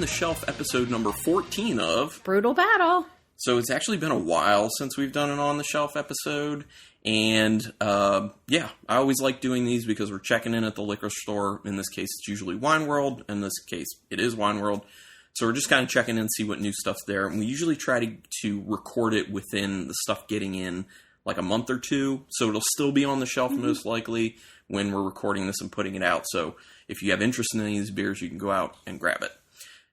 the Shelf episode number 14 of Brutal Battle. So it's actually been a while since we've done an On the Shelf episode. And, I always like doing these because we're checking in at the liquor store. In this case, it's usually Wine World. In this case, it is Wine World. So we're just kind of checking in, see what new stuff's there. And we usually try to record it within the stuff getting in like a month or two. So it'll still be on the shelf most likely when we're recording this and putting it out. So if you have interest in any of these beers, you can go out and grab it.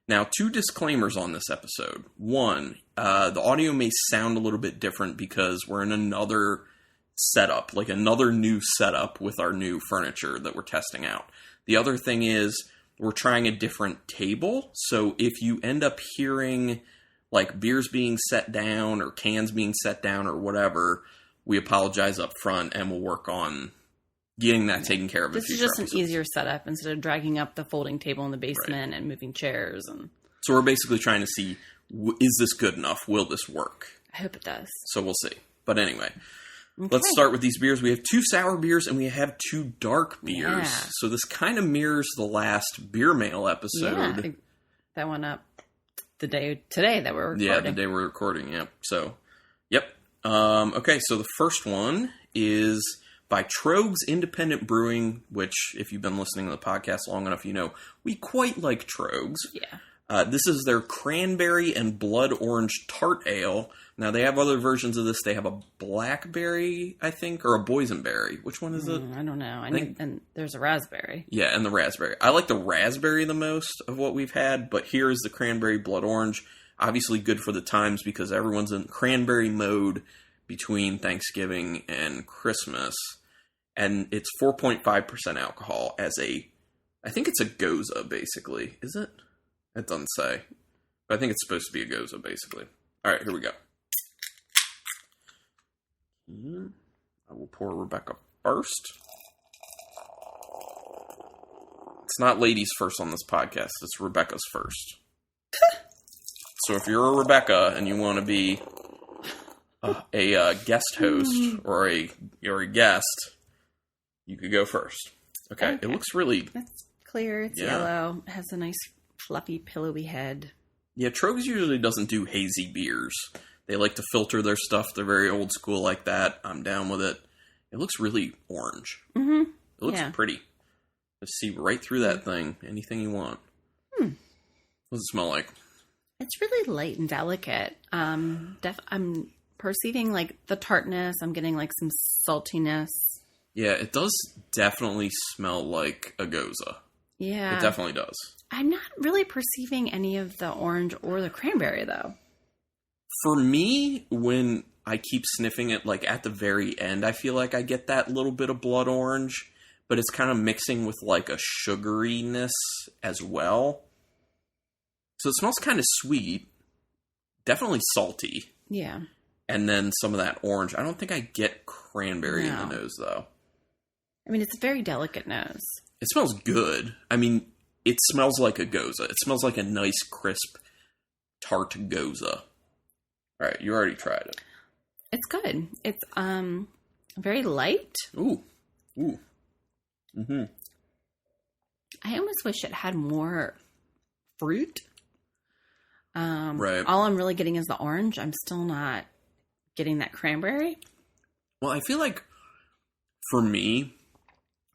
Now, 2 disclaimers on this episode. 1, the audio may sound a little bit different because we're in another setup, like another new setup with our new furniture that we're testing out. The other thing is we're trying a different table. So if you end up hearing like beers being set down or cans being set down or whatever, we apologize up front and we'll work on getting that taken care of. This is just an easier setup instead of dragging up the folding table in the basement and moving chairs. And so we're basically trying to see, is this good enough? Will this work? I hope it does. So we'll see. But anyway, let's start with these beers. We have 2 sour beers and we have 2 dark beers. Yeah. So this kind of mirrors the last Beer Mail episode. Yeah, that went up today that we're recording. Yeah, the day we're recording. Yep. So, yep. Okay, so the first one is by Troegs Independent Brewing, which, if you've been listening to the podcast long enough, you know we quite like Troegs. Yeah. This is their Cranberry and Blood Orange Tart Ale. Now, they have other versions of this. They have a blackberry, I think, or a boysenberry. Which one is it? I don't know. And there's a raspberry. Yeah, and the raspberry. I like the raspberry the most of what we've had, but here is the Cranberry Blood Orange. Obviously good for the times because everyone's in cranberry mode between Thanksgiving and Christmas. And it's 4.5% alcohol as I think it's a Goza, basically. Is it? It doesn't say. But I think it's supposed to be a Goza, basically. All right, here we go. I will pour Rebecca first. It's not ladies first on this podcast. It's Rebecca's first. So if you're a Rebecca and you want to be a guest host or a guest, you could go first. Okay. It looks really... It's clear. It's yellow. It has a nice fluffy, pillowy head. Yeah, Troegs usually doesn't do hazy beers. They like to filter their stuff. They're very old school like that. I'm down with it. It looks really orange. Mm-hmm. It looks pretty. Just see right through that thing. Anything you want. What does it smell like? It's really light and delicate. I'm perceiving like the tartness. I'm getting like some saltiness. Yeah, it does definitely smell like a Goza. Yeah. It definitely does. I'm not really perceiving any of the orange or the cranberry, though. For me, when I keep sniffing it, like at the very end, I feel like I get that little bit of blood orange, but it's kind of mixing with like a sugariness as well. So it smells kind of sweet. Definitely salty. Yeah. And then some of that orange. I don't think I get cranberry in the nose, though. I mean, it's a very delicate nose. It smells good. I mean, it smells like a Goza. It smells like a nice, crisp, tart Goza. All right, you already tried it. It's good. It's very light. Ooh. Mm-hmm. I almost wish it had more fruit. Right. All I'm really getting is the orange. I'm still not getting that cranberry. Well, I feel like, for me,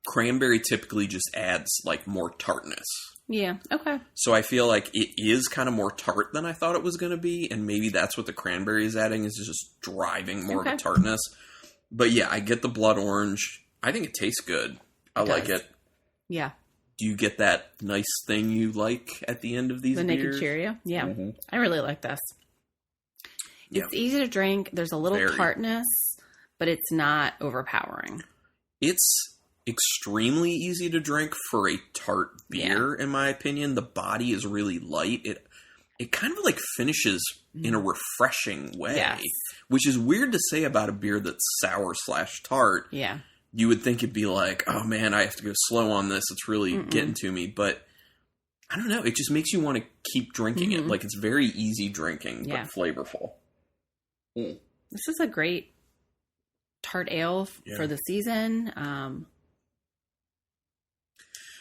cranberry typically just adds, like, more tartness. Yeah, okay. So I feel like it is kind of more tart than I thought it was going to be, and maybe that's what the cranberry is adding, is just driving more of the tartness. But yeah, I get the blood orange. I think it tastes good. I like it. Yeah. Do you get that nice thing you like at the end of these beers? The Naked Cheerio? Yeah. Mm-hmm. I really like this. It's easy to drink. There's a little tartness, but it's not overpowering. It's extremely easy to drink for a tart beer, in my opinion. The body is really light. It kind of like finishes in a refreshing way, which is weird to say about a beer that's sour/tart. Yeah. You would think it'd be like, oh man, I have to go slow on this. It's really getting to me. But I don't know. It just makes you want to keep drinking it. Like, it's very easy drinking, but flavorful. This is a great tart ale for the season.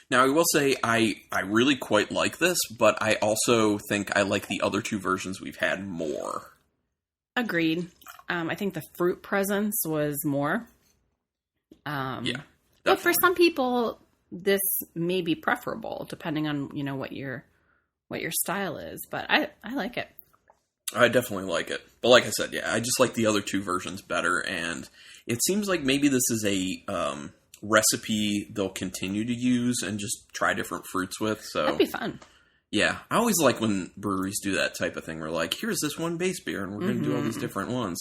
Now, I will say I really quite like this, but I also think I like the other two versions we've had more. Agreed. I think the fruit presence was more. Yeah. Definitely. But for some people, this may be preferable depending on, what your style is. But I like it. I definitely like it. But like I said, yeah, I just like the other two versions better. And it seems like maybe this is a recipe they'll continue to use and just try different fruits with. So that'd be fun. Yeah, I always like when breweries do that type of thing. We're like, here's this one base beer, and we're going to do all these different ones.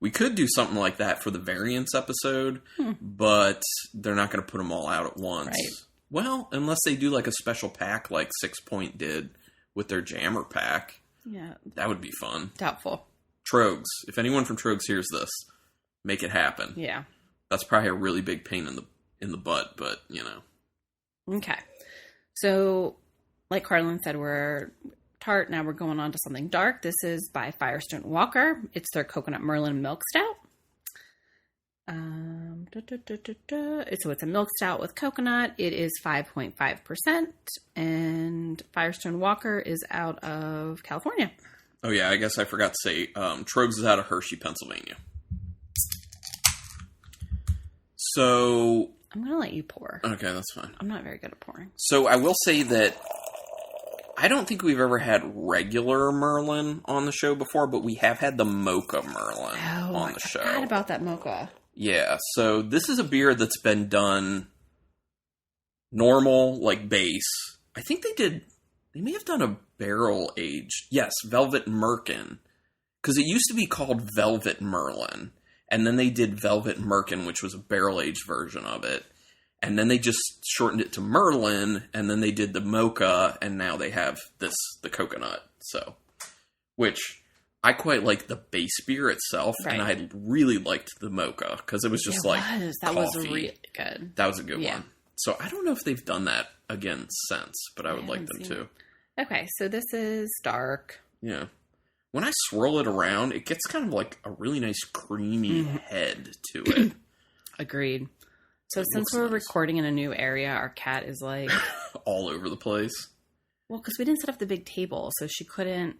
We could do something like that for the variants episode, but they're not going to put them all out at once. Right. Well, unless they do like a special pack like 6 Point did with their Jammer pack. Yeah. That would be fun. Doubtful. Troegs. If anyone from Troegs hears this, make it happen. Yeah. That's probably a really big pain in the butt, but, Okay. So, like Carlin said, we're tart. Now we're going on to something dark. This is by Firestone Walker. It's their Coconut Merlin Milk Stout. So it's a milk stout with coconut. It is 5.5%. And Firestone Walker is out of California. Oh, yeah. I guess I forgot to say, Troegs is out of Hershey, Pennsylvania. So I'm going to let you pour. Okay, that's fine. I'm not very good at pouring. So I will say that I don't think we've ever had regular Merlin on the show before, but we have had the Mocha Merlin on the show. I forgot about that Mocha. Yeah, so this is a beer that's been done normal, like base. I think they may have done a barrel aged. Yes, Velvet Merkin. Because it used to be called Velvet Merlin. And then they did Velvet Merkin, which was a barrel-aged version of it. And then they just shortened it to Merlin, and then they did the Mocha, and now they have the coconut. So, which I quite like the base beer itself, and I really liked the Mocha, because it was just that coffee. Was really good. That was a good one. So I don't know if they've done that again since, but I would like them to. Okay, so this is dark. Yeah. When I swirl it around, it gets kind of like a really nice creamy head to it. Agreed. So since we're recording in a new area, our cat is like... all over the place. Well, because we didn't set up the big table, so she couldn't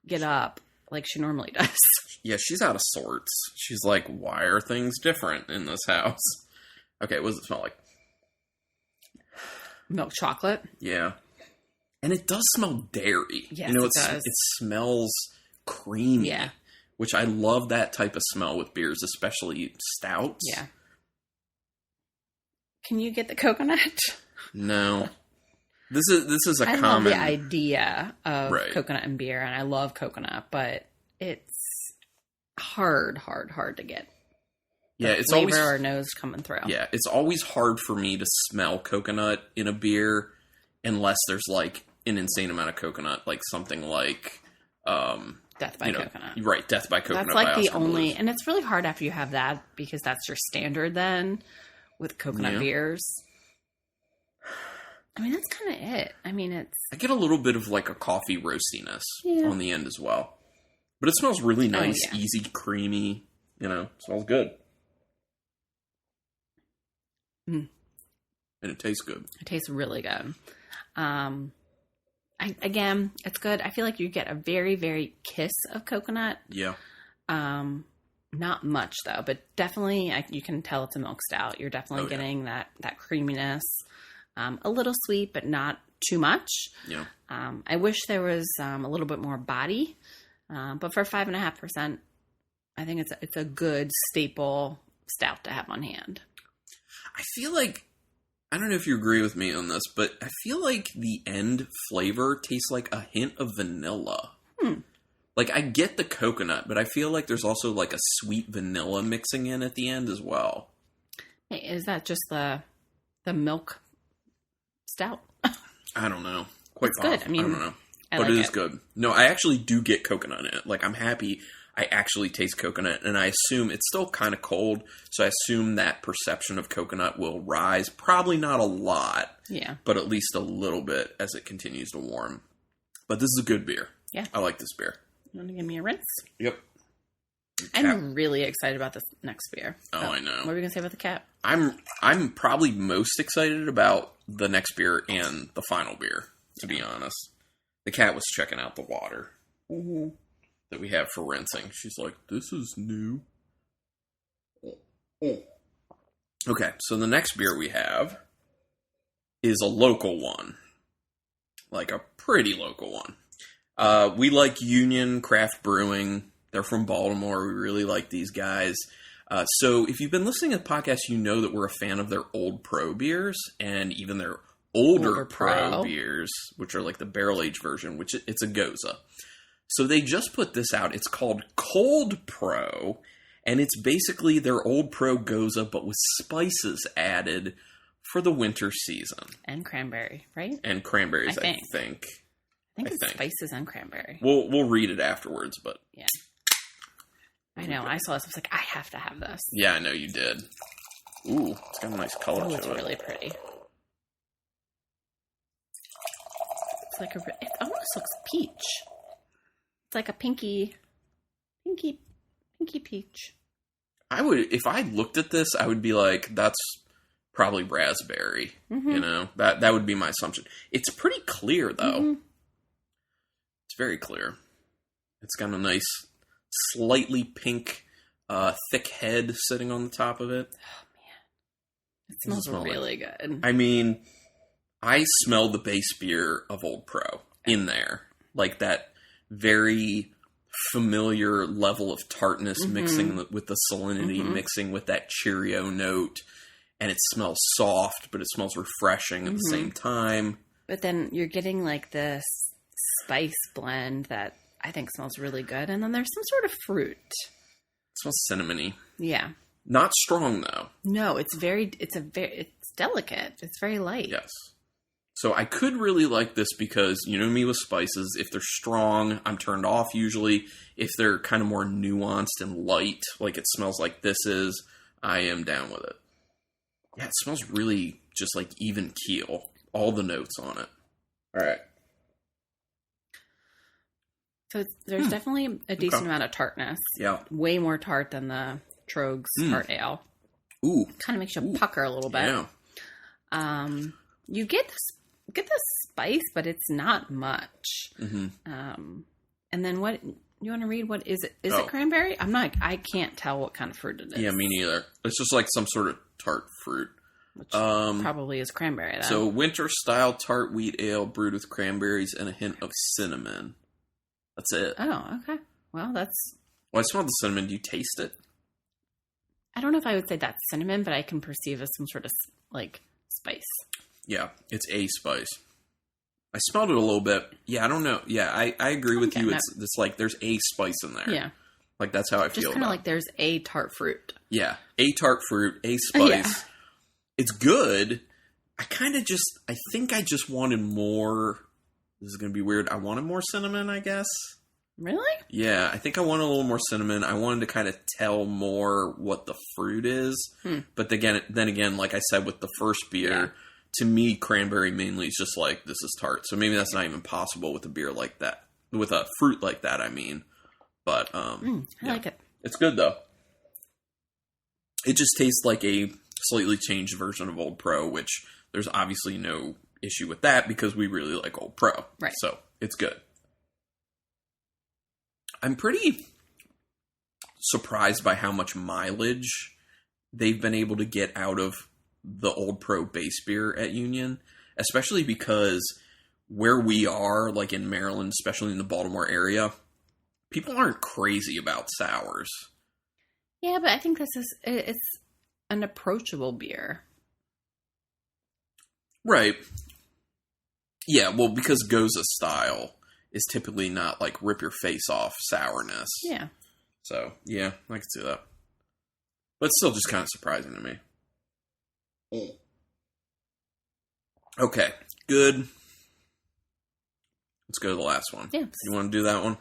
get up like she normally does. Yeah, she's out of sorts. She's like, why are things different in this house? Okay, what does it smell like? Milk chocolate. Yeah. And it does smell dairy. Yes, it does. It smells creamy. Yeah. Which I love that type of smell with beers, especially stouts. Yeah. Can you get the coconut? No. This is a common... I love the idea of coconut and beer, and I love coconut, but it's hard to get. Yeah, it's flavor always... or nose coming through. Yeah, it's always hard for me to smell coconut in a beer unless there's like an insane amount of coconut, like something like Death by Coconut. Right, Death by Coconut. That's like by the Oscar only, Blues. and it's really hard after you have that because that's your standard then with coconut beers. I mean, that's kind of it. I mean, I get a little bit of like a coffee roastiness on the end as well. But it smells really nice, easy, creamy, smells good. Mm. And it tastes good. It tastes really good. Again, it's good. I feel like you get a very, very kiss of coconut. Yeah. Not much though, but definitely you can tell it's a milk stout. You're definitely getting that creaminess. A little sweet, but not too much. Yeah. I wish there was a little bit more body, but for 5.5%, I think it's a good staple stout to have on hand. I feel like, I don't know if you agree with me on this, but I feel like the end flavor tastes like a hint of vanilla. Like, I get the coconut, but I feel like there's also like a sweet vanilla mixing in at the end as well. Hey, is that just the milk stout? I don't know. Quite good. I mean, I don't know. But like it is good. No, I actually do get coconut in it. Like, I'm happy I actually taste coconut, and I assume it's still kind of cold, so I assume that perception of coconut will rise. Probably not a lot, but at least a little bit as it continues to warm. But this is a good beer. Yeah. I like this beer. You want to give me a rinse? Yep. I'm really excited about this next beer. Oh, I know. What are we going to say about the cat? I'm probably most excited about the next beer and the final beer, to be honest. The cat was checking out the water that we have for rinsing. She's like, this is new. Okay, so the next beer we have is a local one. Like a pretty local one. We like Union Craft Brewing. They're from Baltimore. We really like these guys. So if you've been listening to the podcast, you know that we're a fan of their Old Pro beers and even their older Pro beers, which are like the barrel-aged version, which it's a Goza. So they just put this out. It's called Cold Pro, and it's basically their Old Pro Goza, but with spices added for the winter season. And cranberry, right? And cranberries, I think. I think it's spices and cranberry. We'll read it afterwards, but... Yeah. I know. I saw this. I was like, I have to have this. Yeah, I know you did. Ooh, it's got a nice color to it. It's really pretty. It's like it almost looks peach. It's like a pinky peach. I would, if I looked at this, I would be like, that's probably raspberry. Mm-hmm. You know, that would be my assumption. It's pretty clear though. Mm-hmm. It's very clear. It's got a nice, slightly pink, thick head sitting on the top of it. Oh man, it smells really good. I mean, I smell the base beer of Old Pro in there, like that very familiar level of tartness mixing with the salinity, mixing with that Cheerio note, and it smells soft, but it smells refreshing at the same time. But then you're getting like this spice blend that I think smells really good, and then there's some sort of fruit. It smells cinnamony. Yeah. Not strong though. No, it's delicate. It's very light. Yes. So I could really like this because, you know me with spices, if they're strong, I'm turned off usually. If they're kind of more nuanced and light, like it smells like this is, I am down with it. Yeah, it smells really just like even keel. All the notes on it. All right. So there's definitely a decent amount of tartness. Yeah. Way more tart than the Troegs tart ale. Ooh. Kind of makes you pucker a little bit. Yeah. You get this spice, but it's not much. Mm-hmm. And then what you want to read? What is it? Is it cranberry? I can't tell what kind of fruit it is. Yeah, me neither. It's just like some sort of tart fruit. Which probably is cranberry, then. So, winter-style tart wheat ale brewed with cranberries and a hint of cinnamon. That's it. Oh, okay. Well, that's... Well, I smell the cinnamon. Do you taste it? I don't know if I would say that's cinnamon, but I can perceive as some sort of, like, spice. Yeah, it's a spice. I smelled it a little bit. Yeah, I don't know. Yeah, I agree with you. It's like there's a spice in there. Yeah. Like, that's how I feel. Just kind of like there's a tart fruit. Yeah, a tart fruit, a spice. Yeah. It's good. I think I just wanted more. This is going to be weird. I wanted more cinnamon, I guess. Really? Yeah, I think I wanted a little more cinnamon. I wanted to kind of tell more what the fruit is. But then again, like I said with the first beer, to me, cranberry mainly is just like, this is tart. So maybe that's not even possible with a beer like that. With a fruit like that, I mean. But, I like it. It's good, though. It just tastes like a slightly changed version of Old Pro, which there's obviously no issue with that because we really like Old Pro. Right. So, it's good. I'm pretty surprised by how much mileage they've been able to get out of the Old Pro base beer at Union, especially because where we are, like in Maryland, especially in the Baltimore area, people aren't crazy about sours. Yeah, but I think it's an approachable beer. Right. Yeah, well, because Goza style is typically not like rip your face off sourness. Yeah. So, yeah, I can see that. But it's still just kind of surprising to me. Okay, good. Let's go to the last one. Yeah. You want to do that one?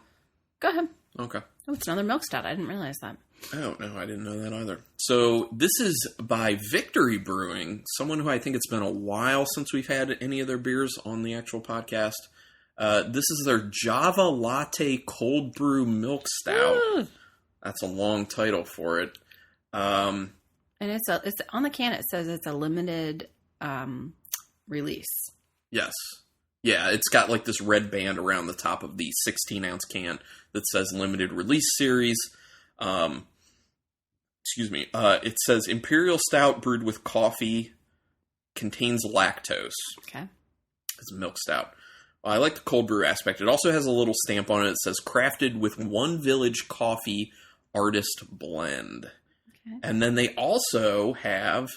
Go ahead. Okay. Oh, it's another milk stout. I didn't realize that. Oh, no, I didn't know that either. So, this is by Victory Brewing, someone who I think it's been a while since we've had any of their beers on the actual podcast. This is their Java Latte Cold Brew Milk Stout. That's a long title for it. And it's on the can. It says it's a limited release. Yes. Yeah, it's got like this red band around the top of the 16-ounce can that says limited release series. Excuse me. It says Imperial Stout brewed with coffee, contains lactose. Okay. It's a milk stout. I like the cold brew aspect. It also has a little stamp on it that says crafted with One Village Coffee Artist Blend. Okay. And then they also have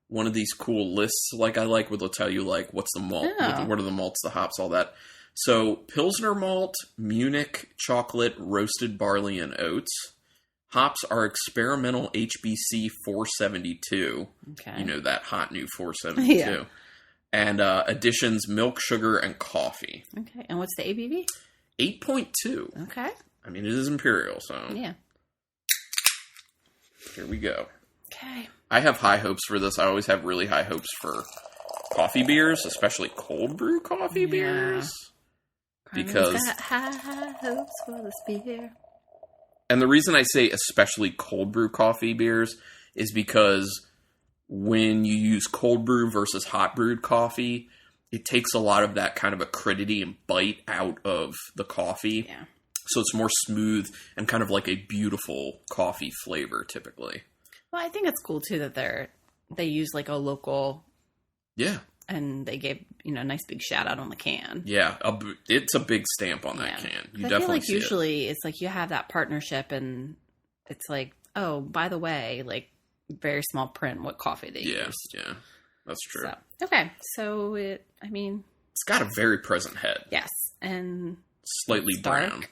one of these cool lists, like I like, where they'll tell you, like, what's the malt, what are the malts, the hops, all that. So, Pilsner malt, Munich chocolate, roasted barley, and oats. Hops are experimental HBC 472. Okay. You know, that hot new 472. Yeah. And additions, milk, sugar, and coffee. Okay. And what's the ABV? 8.2. Okay. I mean, it is Imperial, so. Yeah. Here we go. Okay. I have high hopes for this. I always have really high hopes for coffee beers, especially cold brew coffee beers. Because got high hopes for this beer. And the reason I say especially cold brew coffee beers is because when you use cold brew versus hot brewed coffee, it takes a lot of that kind of acridity and bite out of the coffee. Yeah. So it's more smooth and kind of like a beautiful coffee flavor typically. Well, I think it's cool too that they use like a local. Yeah. And they gave, a nice big shout out on the can. Yeah. It's a big stamp on that can. You definitely feel like see usually it's like you have that partnership and it's like, oh, by the way, like very small print what coffee they use. Yeah. That's true. So, okay. So it's got a very present head. Yes. And slightly brown. Dark.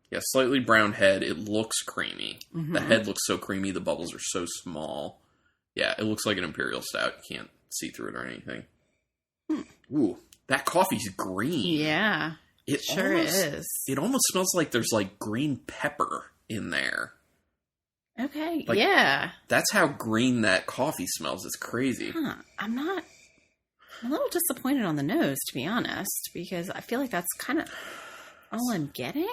Yeah, slightly brown head. It looks creamy. Mm-hmm. The head looks so creamy. The bubbles are so small. Yeah, it looks like an Imperial Stout. You can't see through it or anything. Ooh, that coffee's green. Yeah, it sure is. It almost smells like there's like green pepper in there. Okay, yeah. That's how green that coffee smells. It's crazy. Huh. I'm a little disappointed on the nose, to be honest, because I feel like that's kind of all I'm getting.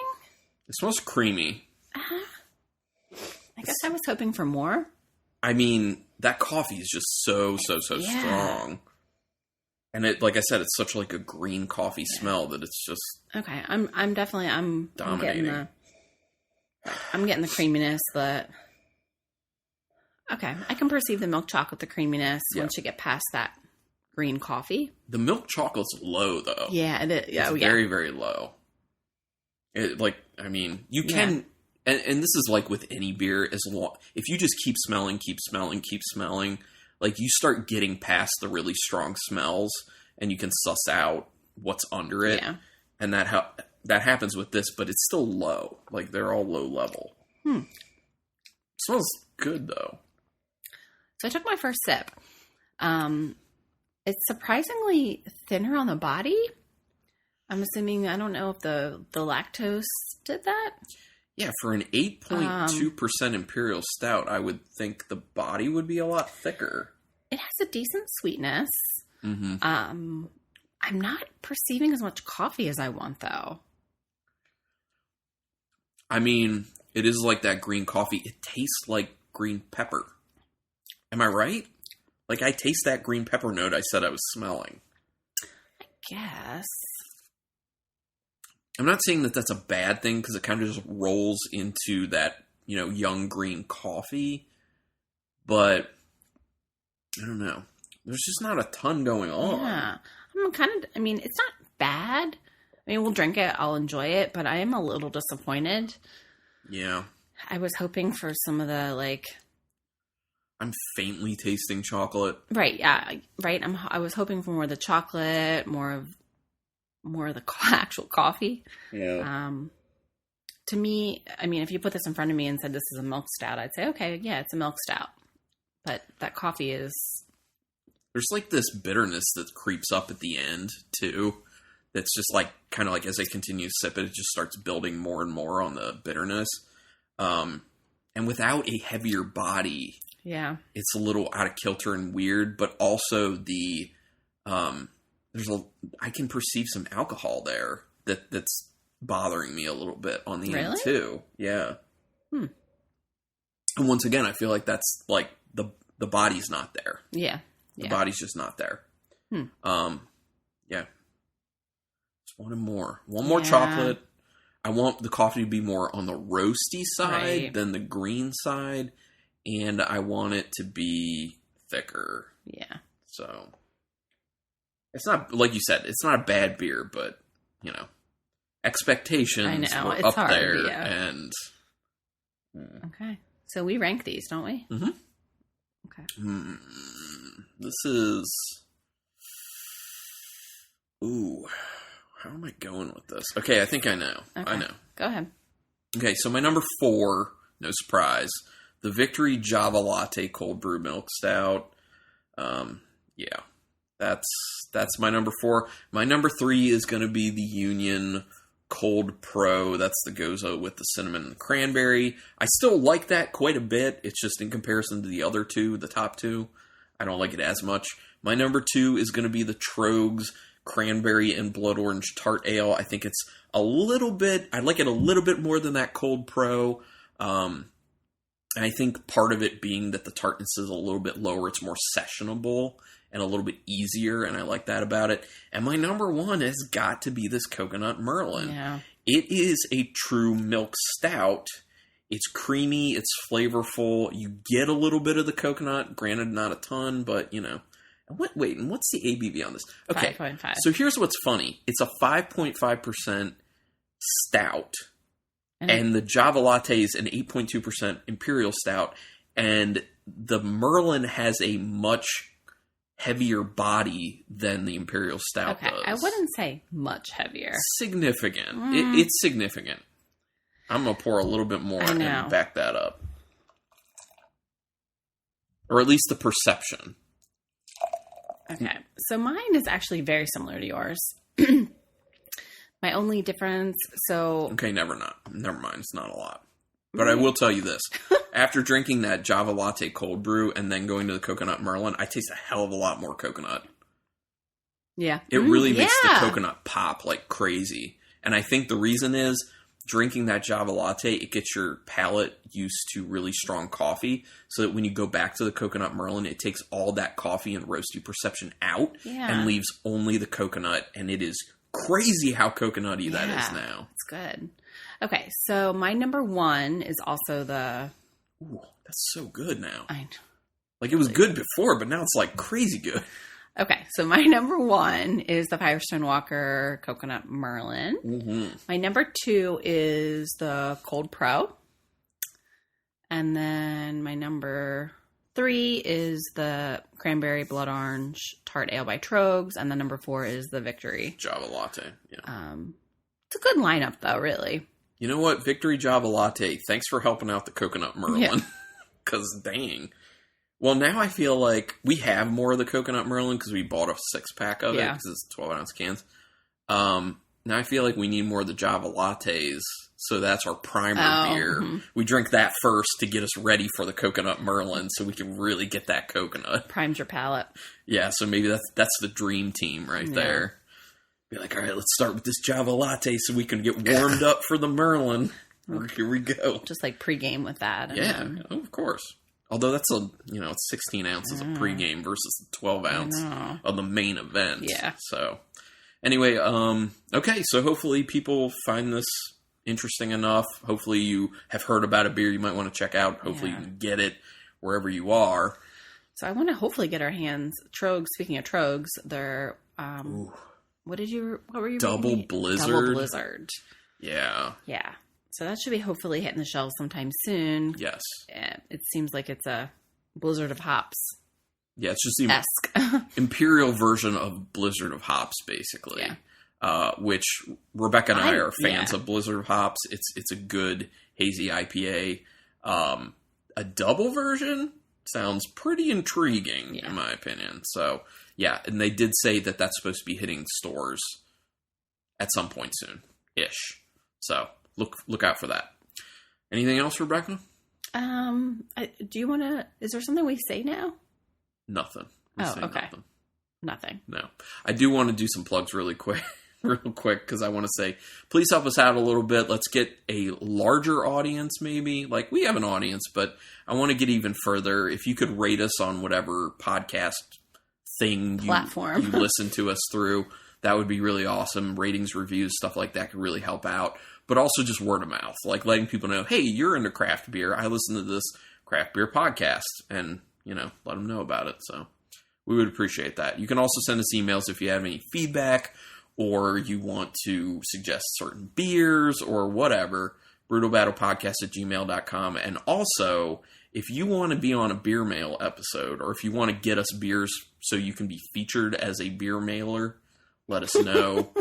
It smells creamy. I guess I was hoping for more. I mean, that coffee is just so strong. And it, like I said, it's such like a green coffee smell that it's just okay. I'm definitely dominating. I'm getting the creaminess, but okay, I can perceive the milk chocolate, the creaminess once you get past that green coffee. The milk chocolate's low though. Yeah, it is. It's very, very low. You can, and this is like with any beer, if you just keep smelling, like you start getting past the really strong smells and you can suss out what's under it. Yeah. And that happens with this, but it's still low. Like they're all low level. It smells good though. So I took my first sip. It's surprisingly thinner on the body. I'm assuming, I don't know if the lactose did that. Yeah, for an 8.2% Imperial Stout, I would think the body would be a lot thicker. It has a decent sweetness. Mm-hmm. I'm not perceiving as much coffee as I want, though. I mean, it is like that green coffee. It tastes like green pepper. Am I right? Like, I taste that green pepper note I said I was smelling. I guess. I'm not saying that that's a bad thing because it kind of just rolls into that, young green coffee. But I don't know. There's just not a ton going on. Yeah. It's not bad. I mean, we'll drink it. I'll enjoy it. But I am a little disappointed. Yeah. I was hoping for some of the, I'm faintly tasting chocolate. Right. Yeah. Right. I was hoping for more of the chocolate, more of the actual coffee. Yeah. To me, if you put this in front of me and said this is a milk stout, I'd say, okay, yeah, it's a milk stout. But that coffee is... There's this bitterness that creeps up at the end, too. That's just kind of as I continue to sip it, it just starts building more and more on the bitterness. And without a heavier body, yeah, it's a little out of kilter and weird, but also the... I can perceive some alcohol there that's bothering me a little bit on the end too. Yeah. Hmm. And once again, I feel like that's like the body's not there. Yeah. The body's just not there. Hmm. Yeah. Just wanted more. One more chocolate. I want the coffee to be more on the roasty side than the green side. And I want it to be thicker. Yeah. So, it's not, like you said, it's not a bad beer, but, you know, expectations were it's up hard, there. yeah. And. Okay. So we rank these, don't we? Mm-hmm. Okay. This is. Ooh. How am I going with this? Okay, I think I know. Okay. I know. Go ahead. Okay, so my number 4, no surprise, the Victory Java Latte Cold Brew Milk Stout. Yeah, that's my number 4. My number 3 is going to be the Union Cold Pro. That's the Goza with the cinnamon and the cranberry. I still like that quite a bit. It's just in comparison to the other two, the top two, I don't like it as much. My number 2 is going to be the Troegs Cranberry and Blood Orange Tart Ale. I think it's a little bit, I like it a little bit more than that Cold Pro. And I think part of it being that the tartness is a little bit lower. It's more sessionable and a little bit easier, and I like that about it. And my number 1 has got to be this Coconut Merlin. Yeah. It is a true milk stout. It's creamy, it's flavorful. You get a little bit of the coconut, granted not a ton, but, you know. Wait, and what's the ABV on this? Okay, 5.5. so here's what's funny. It's a 5.5% stout, and the Java Latte is an 8.2% Imperial Stout, and the Merlin has a much heavier body than the Imperial Stout does. I wouldn't say much heavier. Significant. It's significant. I'm going to pour a little bit more and back that up. Or at least the perception. Okay, so mine is actually very similar to yours. My only difference, Okay, never mind, it's not a lot. But I will tell you this. After drinking that Java Latte cold brew and then going to the Coconut Merlin, I taste a hell of a lot more coconut. Yeah. It really makes the coconut pop like crazy. And I think the reason is drinking that Java Latte, it gets your palate used to really strong coffee, so that when you go back to the Coconut Merlin, it takes all that coffee and roasty perception out and leaves only the coconut, and it is crazy how coconutty that is now. It's good. Okay, so my number 1 is also the... Ooh, that's so good now. I know. Like, it was good before, but now it's like crazy good. Okay, so my number 1 is the Firestone Walker Coconut Merlin. Mm-hmm. My number 2 is the Cold Pro. And then my number 3 is the Cranberry Blood Orange Tart Ale by Troegs. And then number 4 is the Victory Java Latte. Yeah. It's a good lineup, though, really. You know what? Victory Java Latte, thanks for helping out the Coconut Merlin. Because, dang. Well, now I feel like we have more of the Coconut Merlin because we bought a 6-pack of it because it's 12-ounce cans. Now I feel like we need more of the Java Lattes, so that's our primer beer. Mm-hmm. We drink that first to get us ready for the Coconut Merlin so we can really get that coconut. Primes your palate. Yeah, so maybe that's the dream team right there. Be like, all right, let's start with this Java Latte so we can get warmed up for the Merlin. Here we go. Just like pregame with that. Of course. Although that's it's 16 ounces of pregame versus the 12 ounce of the main event. Yeah. So anyway, okay. So hopefully people find this interesting enough. Hopefully you have heard about a beer you might want to check out. Hopefully you can get it wherever you are. So I want to hopefully get our hands, Troegs, speaking of Troegs, they're, what were you Double reading? Blizzard. Double Blizzard. Yeah. Yeah. So that should be hopefully hitting the shelves sometime soon. Yes. It seems like it's a Blizzard of hops. Yeah, it's just the Imperial version of Blizzard of hops, basically. Yeah. Which Rebecca and I are fans of Blizzard of hops. It's a good hazy IPA. A double version sounds pretty intriguing, in my opinion. So, yeah, and they did say that that's supposed to be hitting stores at some point soon-ish. So, look out for that. Anything else, Rebecca? Do you want to... Is there something we say now? Nothing. Okay. Nothing. No. I do want to do some plugs really quick. real quick, because I want to say, please help us out a little bit. Let's get a larger audience, maybe. Like, we have an audience, but I want to get even further. If you could rate us on whatever podcast thing platform you listen to us through, that would be really awesome. Ratings, reviews, stuff like that could really help out. But also just word of mouth, like letting people know, hey, you're into craft beer. I listen to this craft beer podcast, and, let them know about it. So we would appreciate that. You can also send us emails if you have any feedback or you want to suggest certain beers or whatever. brutalbattlepodcast@gmail.com. And also, if you want to be on a beer mail episode, or if you want to get us beers so you can be featured as a beer mailer, let us know.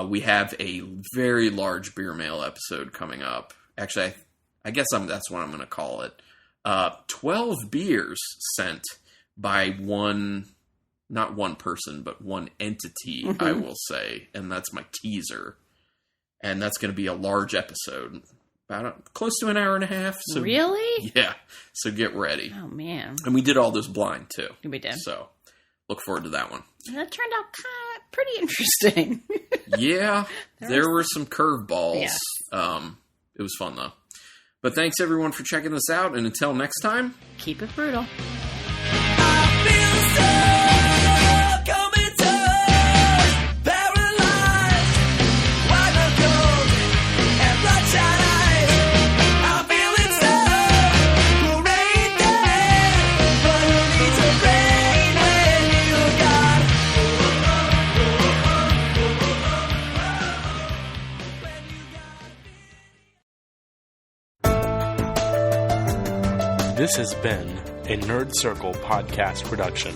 We have a very large beer mail episode coming up. Actually, I guess that's what I'm going to call it. 12 beers sent by not one person, but one entity, I will say. And that's my teaser. And that's going to be a large episode. About close to an hour and a half. So, really? Yeah. So get ready. Oh, man. And we did all those blind, too. We did. So look forward to that one. And that turned out kind of pretty interesting. Yeah. There were some curveballs. Yes. It was fun, though. But thanks, everyone, for checking this out. And until next time, keep it brutal. This has been a Nerd Circle podcast production.